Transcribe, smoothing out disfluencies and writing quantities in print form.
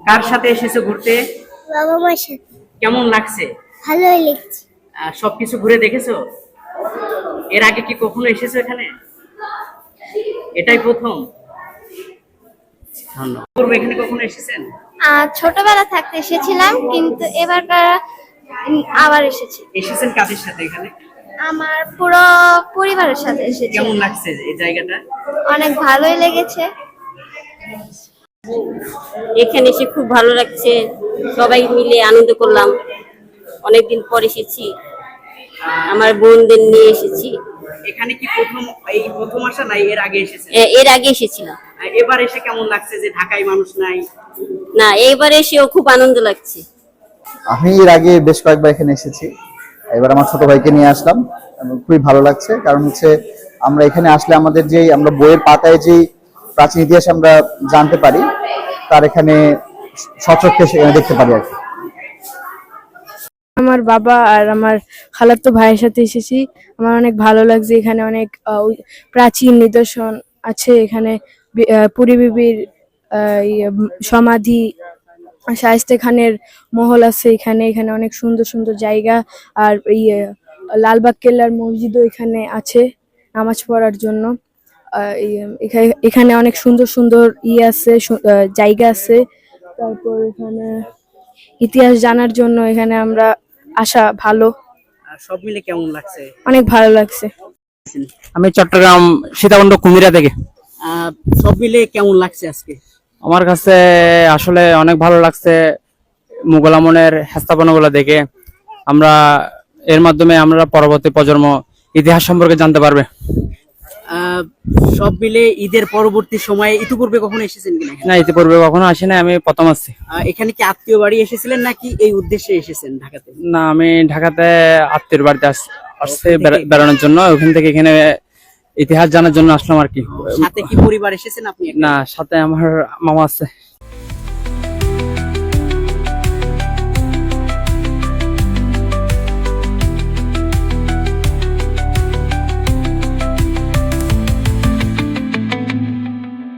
কার সাথে এসেছো ঘুরতে? বাবা মার সাথে। কেমন লাগছে? ভালোই লাগছে। সবকিছু ঘুরে দেখেছো? এর আগে কি কখনো এসেছো এখানে? এটাই প্রথম? ধন্যবাদ। পূর্বে এখানে কখনো এসেছেন? ছোটবেলা থাকতে এসেছিলাম, কিন্তু এবারকার আবার এসেছি। এসেছেন কাদের সাথে এখানে? আমার পুরো পরিবারের সাথে এসেছি। কেমন লাগছে এই জায়গাটা? অনেক ভালোই লেগেছে। এখানে এসে খুব ভালো লাগছে, সবাই মিলে আনন্দ করলাম। অনেকদিন পর এসেছি, আমার বোনদের নিয়ে এসেছি। এখানে কি প্রথম আসা নাই এর আগে এসেছেন? এর আগে এসেছিলাম। এবার এসে কেমন লাগছে যে ঢাকায় মানুষ নাই? না, এইবারে এসেও খুব আনন্দ লাগছে। আমি এর আগে বেশ কয়েকবার এখানে এসেছি, এবার আমার ছোট ভাইকে নিয়ে আসলাম এবং খুবই ভালো লাগছে। কারণ হচ্ছে আমরা এখানে আসলে আমাদের যে আমরা বইয়ের পাতায় যে প্রাচীন ইতিহাস আমরা জানতে পারি, তার এখানে সচক্ষে সেখানে দেখতে পারি আর কি। আমার বাবা আর আমার খালাতো ভাইয়ের সাথে এসেছি। আমার অনেক ভালো লাগছে। এখানে অনেক প্রাচীন নিদর্শন আছে। এখানে পুরী বিবির সমাধি, শায়েস্তে খানের মহল আছে এখানে। এখানে অনেক সুন্দর সুন্দর জায়গা। আর লালবাগ কেল্লার মসজিদও এখানে আছে নামাজ পড়ার জন্য। এখানে অনেক সুন্দর সুন্দর আছে, জায়গা আছে। তারপর এখানে ইতিহাস জানার জন্য এখানে আমরা আসা ভালো। সব মিলে কেমন লাগছে? অনেক ভালো লাগছে। আমি চট্টগ্রাম সীতাকুণ্ড কুমিরা থেকে। সব মিলে কেমন লাগছে আজকে? আমার কাছে আসলে অনেক ভালো লাগছে মুঘল আমলের স্থাপনাগুলো দেখে। আমরা এর মাধ্যমে আমরা পরবর্তী প্রজন্ম ইতিহাস সম্পর্কে জানতে পারবে। সব মিলে ঈদের পরবর্তী সময়ে ইতিপূর্বে কখনো এসেছেন কিনা? না, ইতিপূর্বে কখনো আসি না, আমি প্রথম আসছি। এখানে কি আত্মীয় বাড়ি এসেছিলেন নাকি এই উদ্দেশ্যে এসেছেন ঢাকাতে? না, আমি ঢাকাতে আত্মীয়র বাড়িতে আসছি বেড়ানোর জন্য। ওখান থেকে এখানে ইতিহাস জানার জন্য আসলাম আর কি। সাথে কি পরিবার এসেছেন আপনি? না, সাথে আমার মামা আছে।